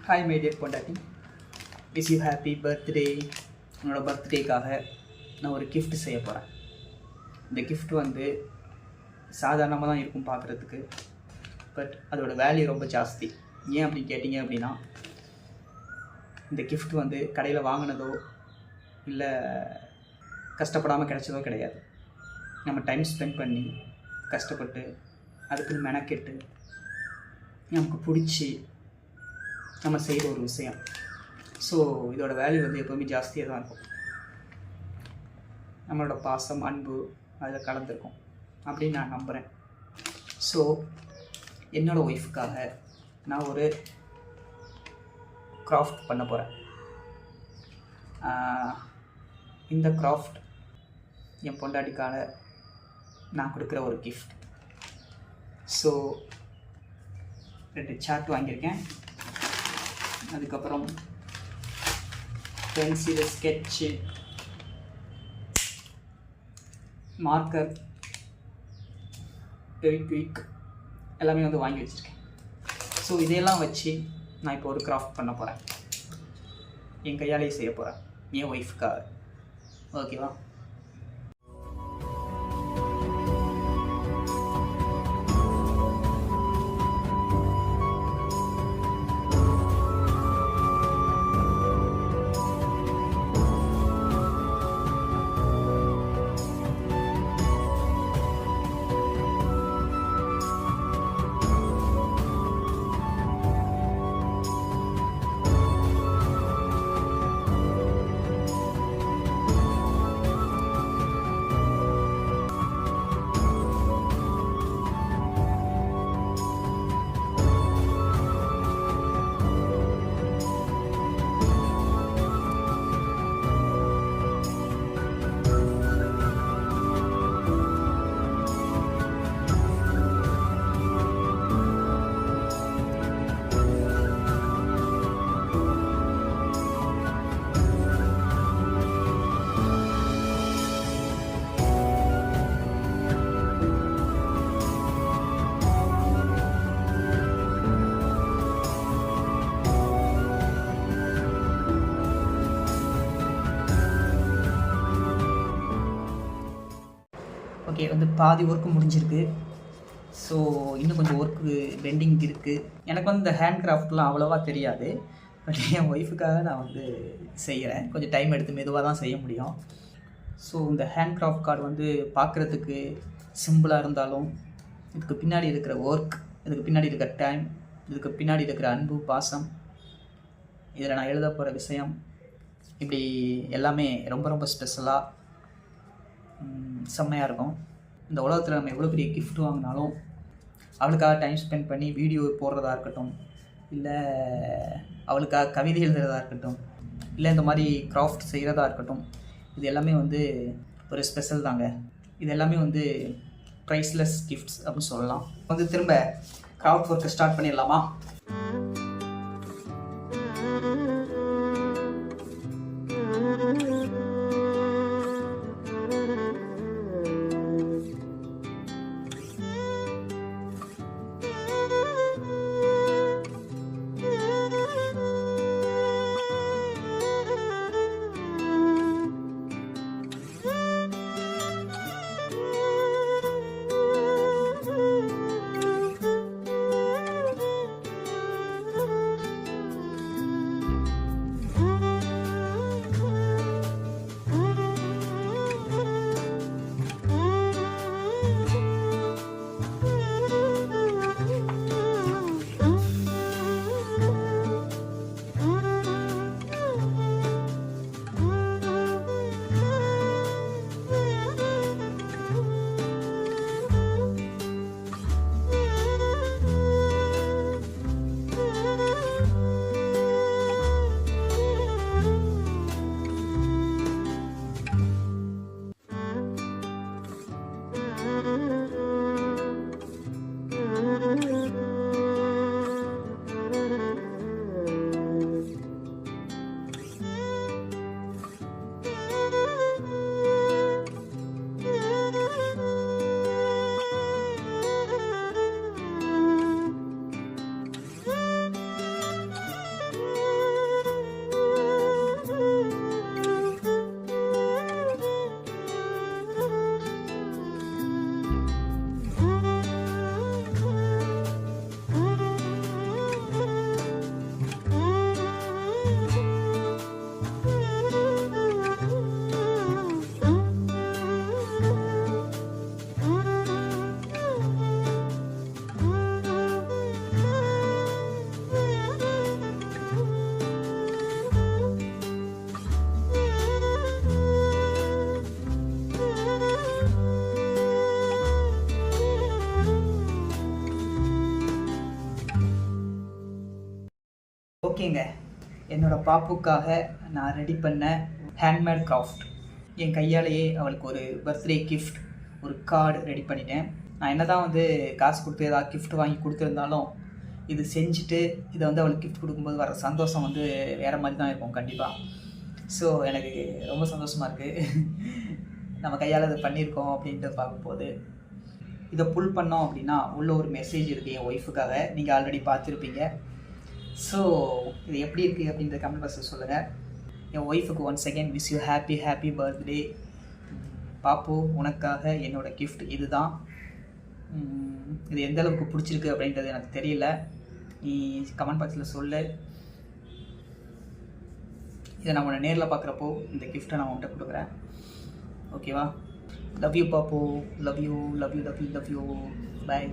Hi my dear பொண்டாட்டி, wish you happy birthday. என்னோடய பர்த்டேக்காக நான் ஒரு கிஃப்ட் செய்ய போகிறேன். இந்த கிஃப்ட் வந்து சாதாரணமாக தான் இருக்கும் பார்க்குறதுக்கு, பட் அதோட வேல்யூ ரொம்ப ஜாஸ்தி. ஏன் அப்படி கேட்டிங்க அப்படின்னா, இந்த கிஃப்ட் வந்து கடையில் வாங்கினதோ இல்லை கஷ்டப்படாமல் கிடைச்சதோ கிடையாது. நம்ம டைம் ஸ்பெண்ட் பண்ணி கஷ்டப்பட்டு அதுக்குன்னு மெனக்கெட்டு நமக்கு பிடிச்சி நம்ம செய்கிற ஒரு விஷயம். ஸோ இதோட வேல்யூ வந்து எப்போவுமே ஜாஸ்தியாக தான் இருக்கும். நம்மளோட பாசம், அன்பு அதில் கலந்துருக்கும் அப்படின்னு நான் நம்புகிறேன். ஸோ என்னோடய ஒய்ஃபுக்காக நான் ஒரு கிராஃப்ட் பண்ண போகிறேன். இந்த கிராஃப்ட் என் பொண்டாட்டிக்காக நான் கொடுக்குற ஒரு கிஃப்ட். ஸோ 2 சார்ட் வாங்கியிருக்கேன். அதுக்கப்புறம் பென்சில், ஸ்கெட்சு, மார்க்கர், ஃபெவிக்விக் எல்லாமே வந்து வாங்கி வச்சுருக்கேன். ஸோ இதையெல்லாம் வச்சு நான் இப்போ ஒரு கிராஃப்ட் பண்ண போகிறேன். என் கையாலேயே செய்ய போகிறேன், என் ஒய்ஃபுக்காக. ஓகேவா? ஓகே, வந்து பாதி ஒர்க்கு முடிஞ்சிருக்கு. ஸோ இன்னும் கொஞ்சம் ஒர்க்கு பெண்டிங் இருக்குது. எனக்கு வந்து இந்த ஹேண்ட் கிராஃப்ட்லாம் அவ்வளோவா தெரியாது, பட் என் ஒய்ஃபுக்காக நான் வந்து செய்கிறேன். கொஞ்சம் டைம் எடுத்து மெதுவாக தான் செய்ய முடியும். ஸோ இந்த ஹேண்ட் கிராஃப்ட் கார்டு வந்து பார்க்குறதுக்கு சிம்பிளாக இருந்தாலும் இதுக்கு பின்னாடி இருக்கிற ஒர்க், இதுக்கு பின்னாடி இருக்கிற டைம், இதுக்கு பின்னாடி இருக்கிற அன்பு, பாசம், இதில் நான் எழுத போகிற விஷயம், இப்படி எல்லாமே ரொம்ப ரொம்ப ஸ்பெஷலாக செம்மையாக இருக்கும். இந்த உலகத்தில் நம்ம எவ்வளோ பெரிய கிஃப்ட் வாங்கினாலும் அவளுக்காக டைம் ஸ்பெண்ட் பண்ணி வீடியோ போடுறதா இருக்கட்டும், இல்லை அவளுக்காக கவிதை எழுதுறதா இருக்கட்டும், இல்லை இந்த மாதிரி கிராஃப்ட் செய்கிறதா இருக்கட்டும், இது எல்லாமே வந்து ஒரு ஸ்பெஷல் தாங்க. இது எல்லாமே வந்து ப்ரைஸ்லெஸ் கிஃப்ட்ஸ் அப்படின்னு சொல்லலாம். வந்து திரும்ப கிராஃப்ட் ஒர்க்கை ஸ்டார்ட் பண்ணிடலாமா? ஓகேங்க, என்னோடய பாப்புக்காக நான் ரெடி பண்ண ஹேண்ட்மேட் கிராஃப்ட், என் கையாலேயே அவளுக்கு ஒரு பர்த்டே கிஃப்ட், ஒரு கார்டு ரெடி பண்ணிட்டேன். நான் என்ன தான் வந்து காசு கொடுத்து ஏதாவது கிஃப்ட் வாங்கி கொடுத்துருந்தாலும் இது செஞ்சுட்டு இதை வந்து அவளுக்கு கிஃப்ட் கொடுக்கும்போது வர சந்தோஷம் வந்து வேறு மாதிரி தான் இருக்கும் கண்டிப்பாக. ஸோ எனக்கு ரொம்ப சந்தோஷமாக இருக்குது. நம்ம கையால் அதை பண்ணியிருக்கோம் அப்படின்ட்டு பார்க்கும்போது இதை புல் பண்ணோம் அப்படின்னா உள்ள ஒரு மெசேஜ் இருக்குது என் ஒய்ஃபுக்காக. நீங்கள் ஆல்ரெடி பார்த்துருப்பீங்க. ஸோ இது எப்படி இருக்குது அப்படின்ற கமெண்ட் பாக்ஸில் சொல்லுங்கள். என் ஒய்ஃபுக்கு once again wish you happy birthday. பாப்பு, உனக்காக என்னோடய கிஃப்ட் இது தான். இது எந்த அளவுக்கு பிடிச்சிருக்கு அப்படின்றது எனக்கு தெரியல, நீ கமெண்ட் பாக்ஸில் சொல்லு. இதை நான் உன்னை நேரில் பார்க்குறப்போ இந்த கிஃப்ட்டை நான் உன்கிட்ட கொடுக்குறேன். ஓகேவா? Love you Pappu, love you. Bye.